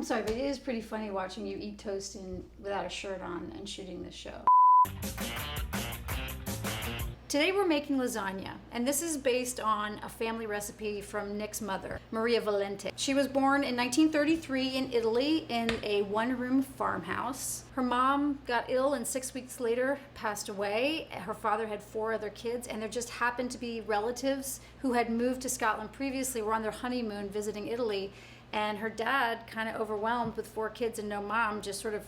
sorry, but it is pretty funny watching you eat toast without a shirt on and shooting this show. Today we're making lasagna, and this is based on a family recipe from Nick's mother, Maria Valente. She was born in 1933 in Italy in a one-room farmhouse. Her mom got ill and 6 weeks later passed away. Her father had 4 other kids, and there just happened to be relatives who had moved to Scotland previously, were on their honeymoon visiting Italy, and her dad, kind of overwhelmed with 4 kids and no mom, just sort of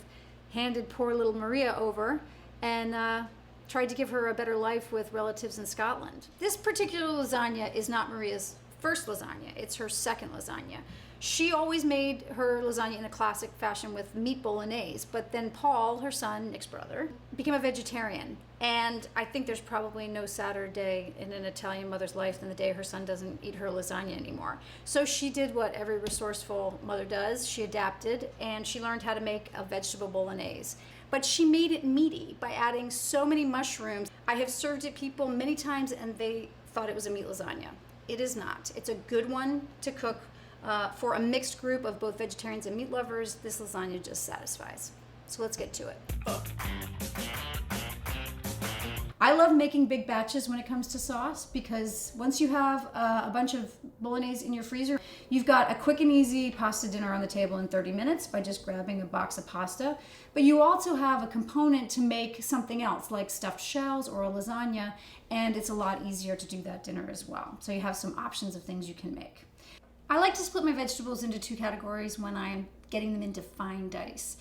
handed poor little Maria over and tried to give her a better life with relatives in Scotland. This particular lasagna is not Maria's first lasagna, it's her second lasagna. She always made her lasagna in a classic fashion with meat bolognese, but then Paul, her son, Nick's brother, became a vegetarian. And I think there's probably no sadder day in an Italian mother's life than the day her son doesn't eat her lasagna anymore. So she did what every resourceful mother does. She adapted and she learned how to make a vegetable bolognese. But she made it meaty by adding so many mushrooms. I have served it people many times and they thought it was a meat lasagna. It is not. It's a good one to cook for a mixed group of both vegetarians and meat lovers. This lasagna just satisfies. So let's get to it. I love making big batches when it comes to sauce because once you have a bunch of bolognese in your freezer, you've got a quick and easy pasta dinner on the table in 30 minutes by just grabbing a box of pasta. But you also have a component to make something else like stuffed shells or a lasagna, and it's a lot easier to do that dinner as well. So you have some options of things you can make. I like to split my vegetables into 2 categories when I'm getting them into fine dice.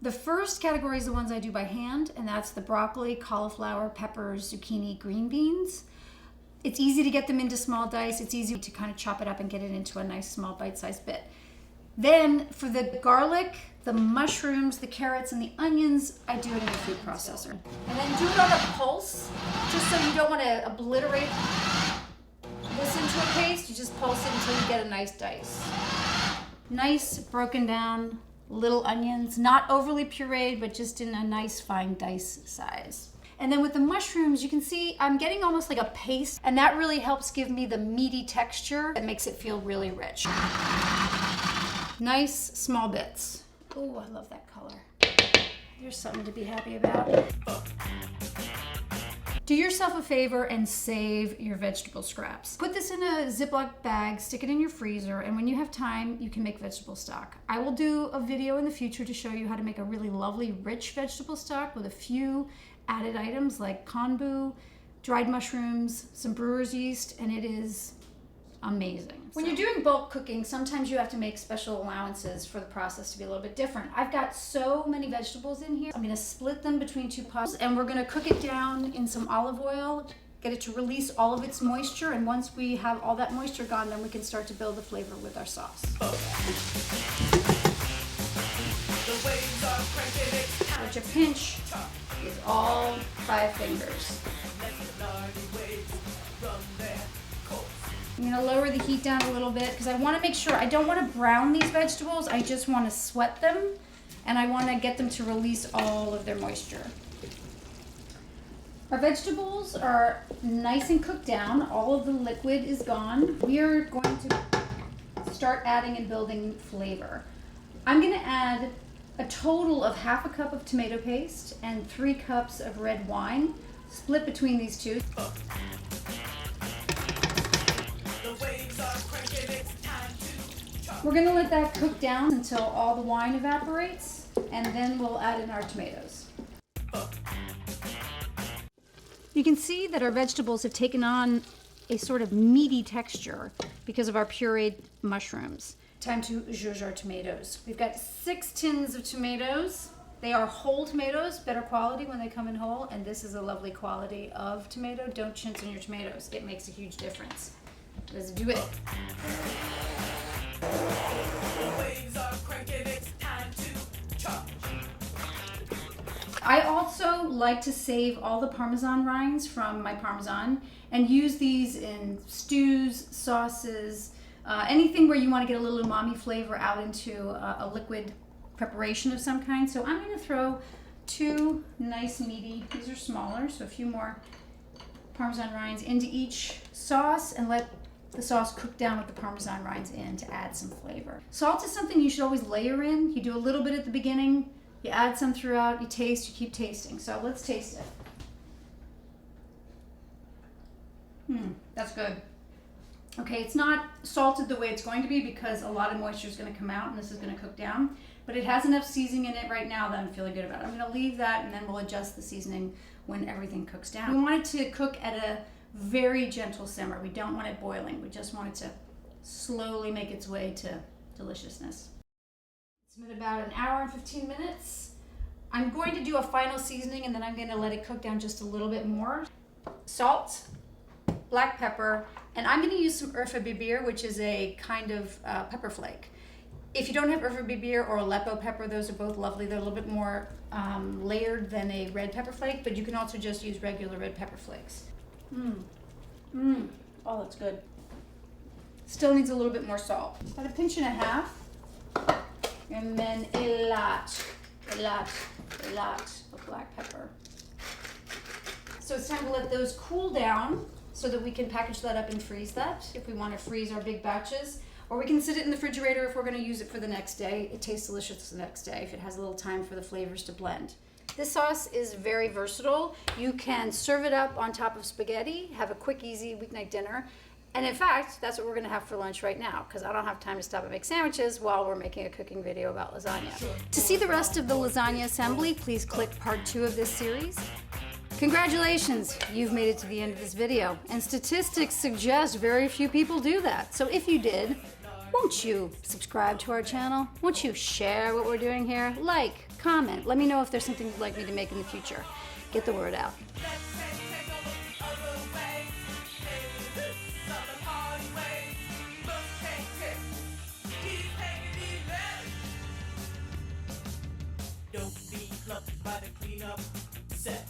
The first category is the ones I do by hand, and that's the broccoli, cauliflower, peppers, zucchini, green beans. It's easy to get them into small dice. It's easy to kind of chop it up and get it into a nice small bite-sized bit. Then for the garlic, the mushrooms, the carrots, and the onions, I do it in a food processor. And then do it on a pulse, just so you don't want to obliterate this into a paste. You just pulse it until you get a nice dice. Nice broken down little onions, not overly pureed, but just in a nice fine dice size. And then with the mushrooms, you can see I'm getting almost like a paste, and that really helps give me the meaty texture that makes it feel really rich. Nice small bits. Oh, I love that color. There's something to be happy about. Do yourself a favor and save your vegetable scraps. Put this in a Ziploc bag, stick it in your freezer, and when you have time, you can make vegetable stock. I will do a video in the future to show you how to make a really lovely, rich vegetable stock with a few added items like konbu, dried mushrooms, some brewer's yeast, and it is amazing. When you're doing bulk cooking, sometimes you have to make special allowances for the process to be a little bit different. I've got so many vegetables in here. I'm gonna split them between 2 pots, and we're gonna cook it down in some olive oil, get it to release all of its moisture, and once we have all that moisture gone, then we can start to build the flavor with our sauce. Which a pinch is all 5 fingers. I'm gonna lower the heat down a little bit because I wanna make sure, I don't wanna brown these vegetables, I just wanna sweat them, and I wanna get them to release all of their moisture. Our vegetables are nice and cooked down, all of the liquid is gone. We are going to start adding and building flavor. I'm gonna add a total of ½ a cup of tomato paste and 3 cups of red wine, split between these 2. We're gonna let that cook down until all the wine evaporates, and then we'll add in our tomatoes. You can see that our vegetables have taken on a sort of meaty texture because of our pureed mushrooms. Time to zhuzh our tomatoes. We've got 6 tins of tomatoes. They are whole tomatoes, better quality when they come in whole, and this is a lovely quality of tomato. Don't chintz on your tomatoes. It makes a huge difference. Let's do it. I also like to save all the Parmesan rinds from my Parmesan and use these in stews, sauces, anything where you want to get a little umami flavor out into a liquid preparation of some kind. So I'm going to throw 2 nice meaty, these are smaller, so a few more Parmesan rinds into each sauce and let the sauce cooked down with the Parmesan rinds in to add some flavor. Salt is something you should always layer in. You do a little bit at the beginning, you add some throughout, you taste, you keep tasting. So let's taste it. That's good. Okay, it's not salted the way it's going to be because a lot of moisture is going to come out and this is going to cook down, but it has enough seasoning in it right now that I'm feeling good about it. I'm going to leave that and then we'll adjust the seasoning when everything cooks down. We want it to cook at a very gentle simmer. We don't want it boiling. We just want it to slowly make its way to deliciousness. It's been about an hour and 15 minutes. I'm going to do a final seasoning and then I'm going to let it cook down just a little bit more. Salt, black pepper, and I'm going to use some urfa Bieber, which is a kind of pepper flake. If you don't have urfa Bieber or Aleppo pepper, those are both lovely. They're a little bit more layered than a red pepper flake, but you can also just use regular red pepper flakes. Oh, that's good. Still needs a little bit more salt. About a pinch and a half, and then a lot of black pepper. So it's time to let those cool down so that we can package that up and freeze that if we want to freeze our big batches. Or we can sit it in the refrigerator if we're going to use it for the next day. It tastes delicious the next day if it has a little time for the flavors to blend. This sauce is very versatile. You can serve it up on top of spaghetti, have a quick, easy weeknight dinner. And in fact, that's what we're going to have for lunch right now because I don't have time to stop and make sandwiches while we're making a cooking video about lasagna. To see the rest of the lasagna assembly, please click part 2 of this series. Congratulations, you've made it to the end of this video, and statistics suggest very few people do that. So if you did, won't you subscribe to our channel? Won't you share what we're doing here? Like, comment, let me know if there's something you'd like me to make in the future. Get the word out. Don't be clucked by the cleanup set.